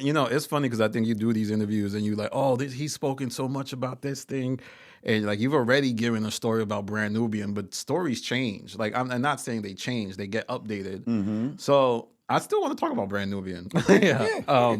it's funny because I think you do these interviews and you like, oh, he's spoken so much about this thing. And like you've already given a story about Brand Nubian, but stories change. Like I'm not saying they change, they get updated. Mm-hmm. So I still want to talk about Brand Nubian. Okay. yeah. Yeah.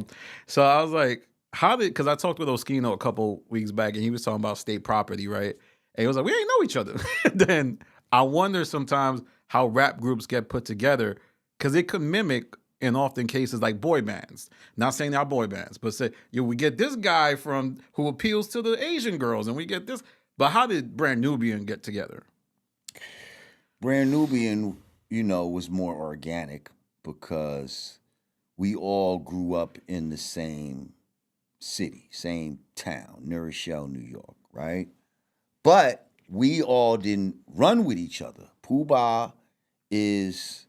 So I was like, because I talked with Oskino a couple weeks back and he was talking about state property, right? And he was like, we ain't know each other. Then I wonder sometimes how rap groups get put together because it could mimic in often cases like boy bands. Not saying they're boy bands, but say, we get this guy from who appeals to the Asian girls, and we get this. But how did Brand Nubian get together? Brand Nubian, was more organic because we all grew up in the same city, same town, New Rochelle, New York, right? But we all didn't run with each other. Puba is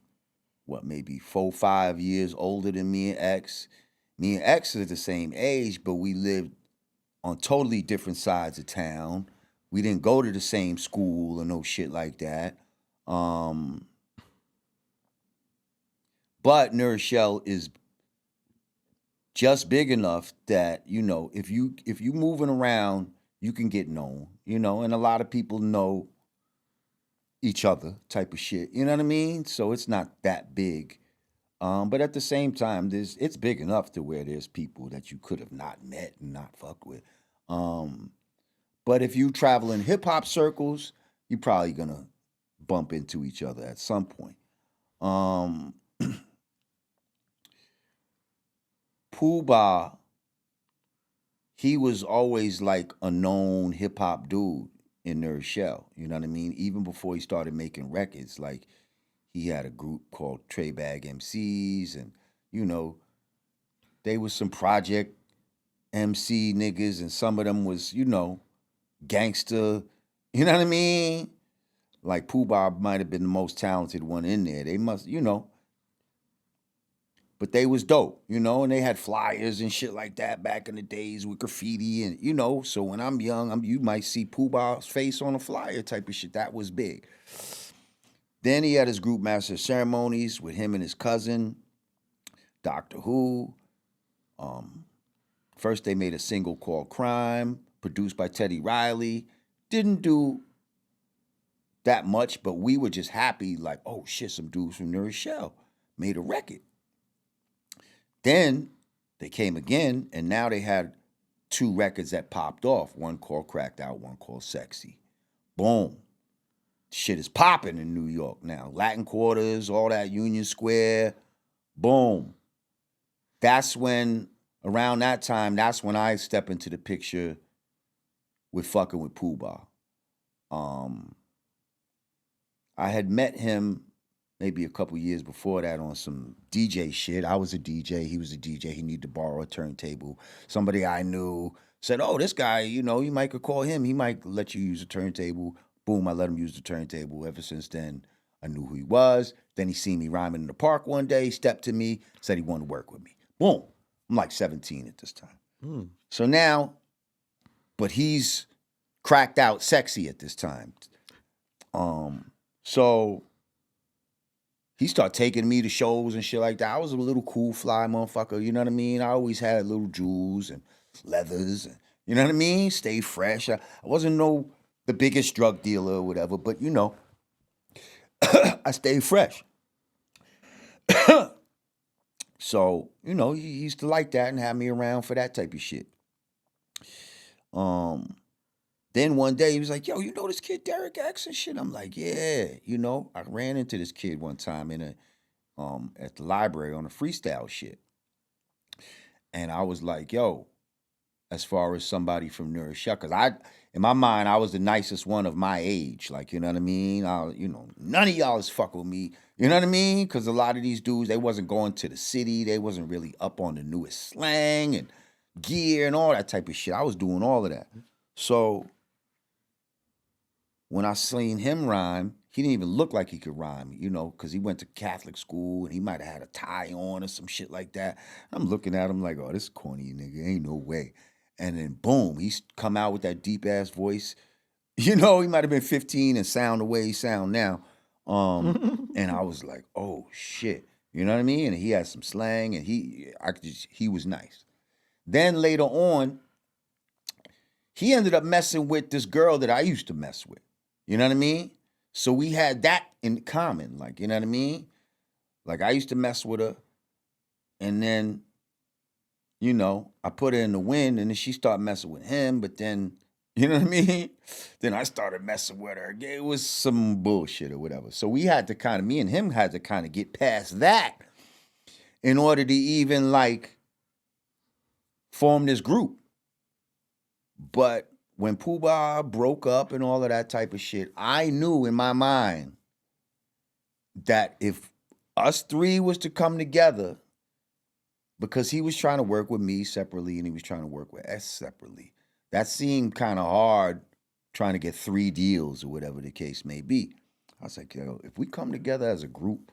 maybe 4, 5 years older than me and X. Me and X are the same age, but we lived on totally different sides of town. We didn't go to the same school or no shit like that. Um, but New Rochelle is just big enough that if you moving around, you can get known. And a lot of people know each other, type of shit. You know what I mean? So it's not that big. But at the same time, it's big enough to where there's people that you could have not met and not fucked with. Um, but if you travel in hip hop circles, you're probably gonna bump into each other at some point. Um, Pooh he was always like a known hip hop dude in New Rochelle. You know what I mean? Even before he started making records, like he had a group called Trey Bag MCs, and you know they was some project MC niggas, and some of them was gangster. You know what I mean? Like Pooh might have been the most talented one in there. They must, but they was dope, and they had flyers and shit like that back in the days with graffiti and So when I'm young, you might see Pooh's face on a flyer type of shit. That was big. Then he had his group Master of Ceremonies with him and his cousin, Doctor Who. First they made a single called Crime, produced by Teddy Riley. Didn't do that much, but we were just happy, like, oh shit, some dudes from New Rochelle made a record. Then they came again, and now they had 2 records that popped off. One called Cracked Out, one called Sexy. Boom. Shit is popping in New York now. Latin Quarters, all that, Union Square. Boom. Around that time, that's when I step into the picture with fucking with Pooh Bah. I had met him maybe a couple years before that on some DJ shit. I was a DJ. He was a DJ. He needed to borrow a turntable. Somebody I knew said, oh, this guy, you might could call him. He might let you use a turntable. Boom, I let him use the turntable. Ever since then, I knew who he was. Then he seen me rhyming in the park one day, stepped to me, said he wanted to work with me. Boom. I'm like 17 at this time. So now, but he's cracked out sexy at this time. So he started taking me to shows and shit like that. I was a little cool fly motherfucker, you know what I mean? I always had little jewels and leathers, and, you know what I mean? Stay fresh. I wasn't the biggest drug dealer or whatever, but I stayed fresh. So, he used to like that and have me around for that type of shit. Then one day he was like, yo, you know this kid Derek X and shit? I'm like, yeah. I ran into this kid one time at the library on a freestyle shit. And I was like, yo, as far as somebody from New Rochelle, because in my mind, I was the nicest one of my age. Like, you know what I mean? None of y'all is fuck with me. You know what I mean? Because a lot of these dudes, they wasn't going to the city. They wasn't really up on the newest slang and gear and all that type of shit. I was doing all of that. So when I seen him rhyme, he didn't even look like he could rhyme, because he went to Catholic school and he might have had a tie on or some shit like that. I'm looking at him like, oh, this corny nigga, ain't no way. And then boom, he's come out with that deep ass voice. He might have been 15 and sound the way he sound now. And I was like, oh shit. You know what I mean? And he had some slang, and he was nice. Then later on, he ended up messing with this girl that I used to mess with. You know what I mean? So we had that in common. Like, you know what I mean? Like, I used to mess with her, and then, I put her in the wind, and then she started messing with him, but then, you know what I mean? Then I started messing with her. It was some bullshit or whatever. So me and him had to kind of get past that in order to even, like, form this group. But when Puba broke up and all of that type of shit, I knew in my mind that if us three was to come together, because he was trying to work with me separately and he was trying to work with us separately, that seemed kind of hard, trying to get 3 deals or whatever the case may be. I was like, if we come together as a group,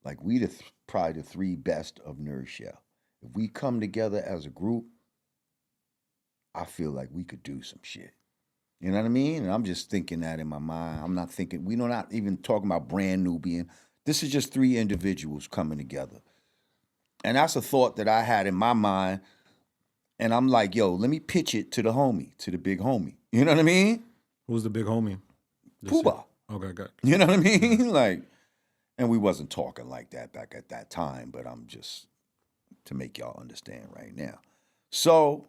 like we probably the 3 best of Nerd Shell. If we come together as a group, I feel like we could do some shit. You know what I mean? And I'm just thinking that in my mind. I'm not thinking, we're not even talking about Brand Nubian. This is just 3 individuals coming together. And that's a thought that I had in my mind. And I'm like, yo, let me pitch it to the big homie. You know what I mean? Who's the big homie? Puba. Okay, good. You know what I mean? Like, and we wasn't talking like that back at that time, but I'm just to make y'all understand right now. So,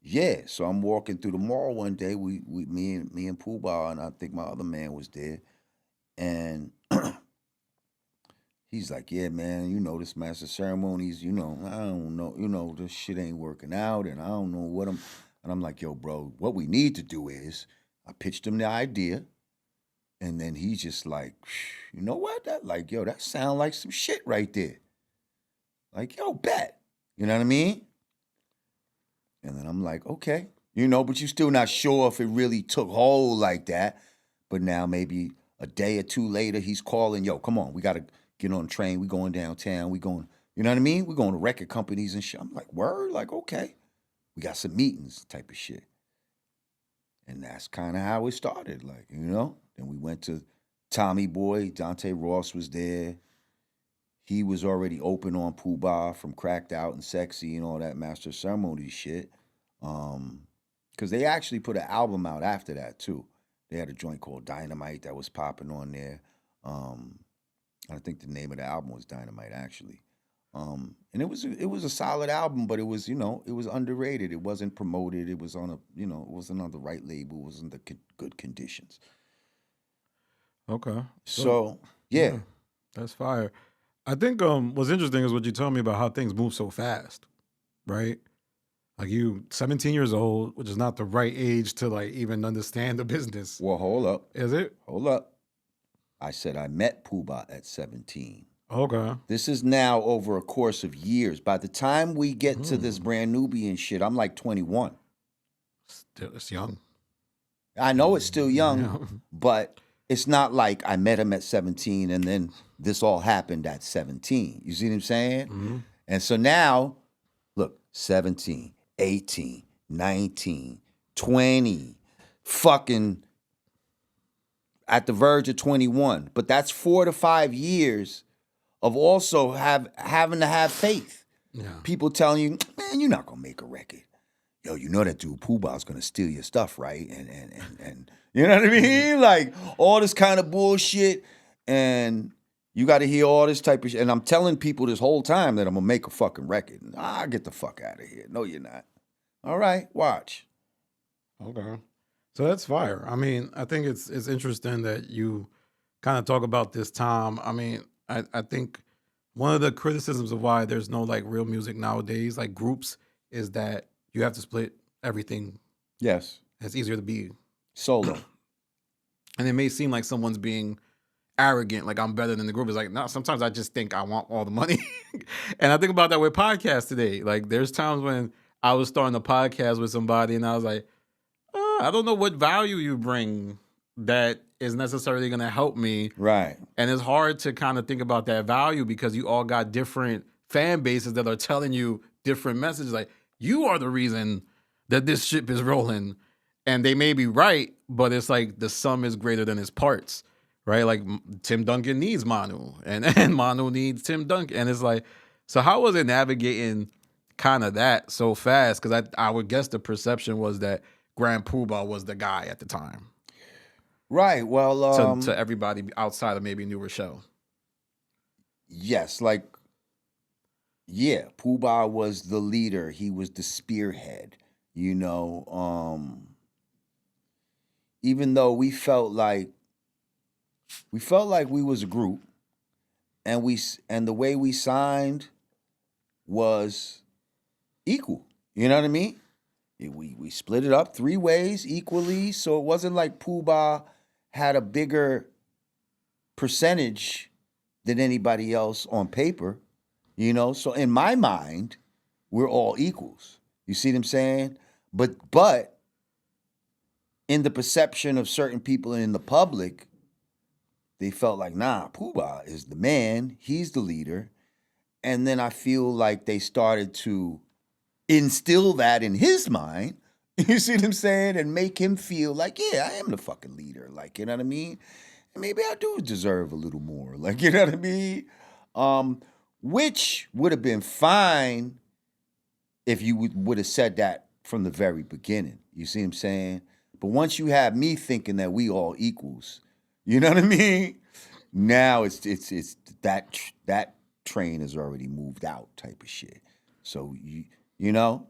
yeah, so I'm walking through the mall one day. Me and Puba, and I think my other man was there, and he's like, yeah, man, this master ceremonies, I don't know, this shit ain't working out, and I don't know what and I'm like, yo, bro, what we need to do is, I pitched him the idea, and then he's just like, you know what, that sound like some shit right there. Like, yo, bet. You know what I mean? And then I'm like, okay, but you're still not sure if it really took hold like that. But now maybe a day or 2 later, he's calling, yo, come on, we got to get on the train. We going downtown. We going, you know what I mean? We going to record companies and shit. I'm like, word? Like, okay. We got some meetings type of shit. And that's kind of how it started. Like, Then we went to Tommy Boy. Dante Ross was there. He was already open on Puba from Cracked Out and Sexy and all that Master Ceremony shit. Because they actually put an album out after that, too. They had a joint called Dynamite that was popping on there. I think the name of the album was Dynamite, actually. And it was a solid album, but it was, it was underrated. It wasn't promoted. It was on it wasn't on the right label. It wasn't the good conditions. Okay. So yeah. That's fire. I think what's interesting is what you told me about how things move so fast, right? Like you 17 years old, which is not the right age to like even understand the business. Well, hold up. Is it? Hold up. I said I met Puba at 17. Okay. This is now over a course of years. By the time we get to this Brand Nubian shit, I'm like 21. Still, it's young. I know it's still young, but it's not like I met him at 17 and then this all happened at 17. You see what I'm saying? Mm-hmm. And so now, look, 17, 18, 19, 20, fucking at the verge of 21. But that's 4 to 5 years of also having to have faith. Yeah. People telling you, man, you're not gonna make a record. Yo, you know that dude Puba's gonna steal your stuff, right? And you know what I mean? Like all this kind of bullshit, and you got to hear all this type of shit. And I'm telling people this whole time that I'm gonna make a fucking record. Get the fuck out of here. No, you're not. All right, watch. Okay. So that's fire. I mean, I think it's interesting that you kind of talk about this time. I mean, I think one of the criticisms of why there's no like real music nowadays, like groups, is that you have to split everything. Yes. It's easier to be solo. And it may seem like someone's being arrogant, like I'm better than the group. It's like, no, sometimes I just think I want all the money. And I think about that with podcasts today. Like there's times when I was starting a podcast with somebody and I was like, I don't know what value you bring that is necessarily going to help me. Right. And it's hard to kind of think about that value because you all got different fan bases that are telling you different messages. Like, you are the reason that this ship is rolling. And they may be right, but it's like the sum is greater than its parts. right? Like Tim Duncan needs Manu, and Manu needs Tim Duncan, and it's like, so how was it navigating kind of that so fast? Because I would guess the perception was that Grand Puba was the guy at the time Right. Well, to everybody outside of maybe New Rochelle. yes, like, yeah, Puba was the leader. He was the spearhead. You know, even though we felt like we was a group, and the way we signed was equal. You know what I mean? We split it up 3 ways equally, so it wasn't like Puba had a bigger percentage than anybody else on paper. You know, so in my mind, we're all equals. You see what I'm saying? But in the perception of certain people in the public, they felt like, nah, Puba is the man. He's the leader. And then I feel like they started to instill that in his mind. You see what I'm saying? And make him feel like, yeah, I am the fucking leader. Like, you know what I mean? And maybe I do deserve a little more. Like, you know what I mean? Which would have been fine if you would have said that from the very beginning. You see what I'm saying? But once you have me thinking that we all equals, you know what I mean? Now it's that train has already moved out type of shit. So you know,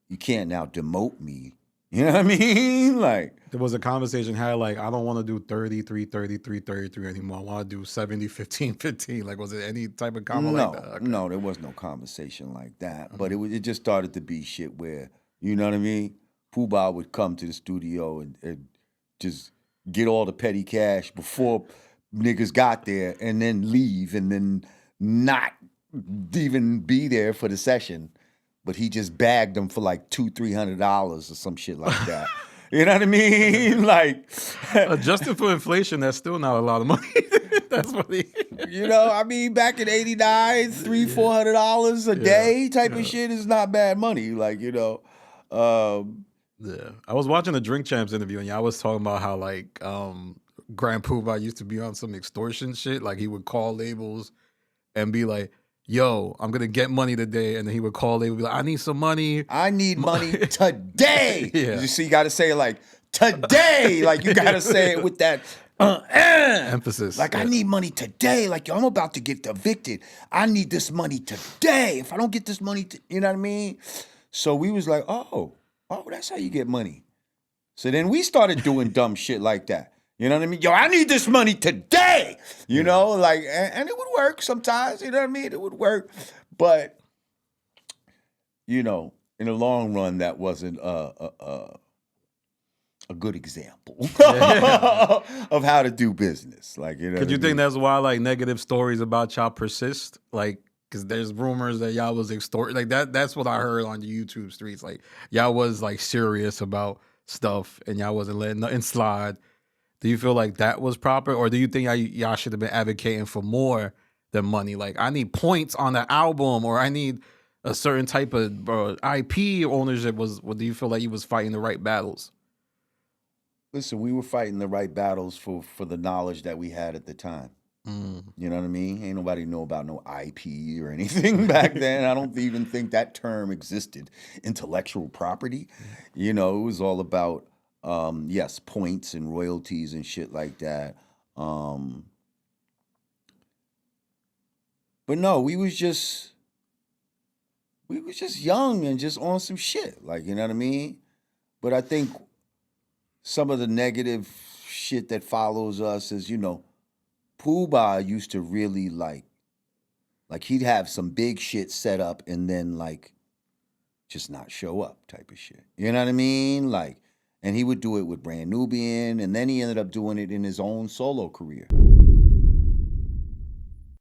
you can't now demote me. You know what I mean? Like, There was a conversation had like, I don't want to do 33, 33, 33 anymore. I want to do 70, 15, 15. Like, was it any type of convo like that? Okay. No, there was no conversation like that. But it just started to be shit where, you know what I mean? Puba would come to the studio and just get all the petty cash before niggas got there, and then leave, and then not even be there for the session. But he just bagged them for like $200-$300 or some shit like that. You know what I mean? Like, Adjusted for inflation, that's still not a lot of money. That's funny. you know, I mean, back in '89, $300-$400 a day type of shit is not bad money. Like, you know, Yeah, I was watching the Drink Champs interview, and y'all was talking about how like Grand Puba used to be on some extortion shit. Like he would call labels and be like, "Yo, I'm gonna get money today," and then he would call labels, be like, "I need some money. I need money today." Yeah. You see, you got to say it like today. Like you got to say it with that Emphasis. Like, I need money today. Like, yo, I'm about to get evicted. I need this money today. If I don't get this money, you know what I mean? So we was like, oh, that's how you get money. So then we started doing dumb shit like that. You know what I mean? Yo, I need this money today. You know, like, and it would work sometimes. You know what I mean? It would work. But, you know, in the long run, that wasn't a good example of how to do business. Like, you know, Could you think that's why like negative stories about y'all persist? Like, because there's rumors that y'all was extort. Like that's what I heard on the YouTube streets. Like y'all was like serious about stuff, and y'all wasn't letting nothing slide. Do you feel like that was proper, or do you think y'all should have been advocating for more than money? Like, I need points on the album, or I need a certain type of IP ownership. Do you feel like you was fighting the right battles? Listen, we were fighting the right battles for the knowledge that we had at the time. You know what I mean? Ain't nobody know about no IP or anything back then. I don't even think that term existed. Intellectual property. You know, it was all about, yes, points and royalties and shit like that. But no, we was just young and just on some shit. Like, you know what I mean? But I think some of the negative shit that follows us is, you know, Puba used to really like he'd have some big shit set up and then like just not show up type of shit. You know what I mean? Like, and he would do it with Brand Nubian, and then he ended up doing it in his own solo career.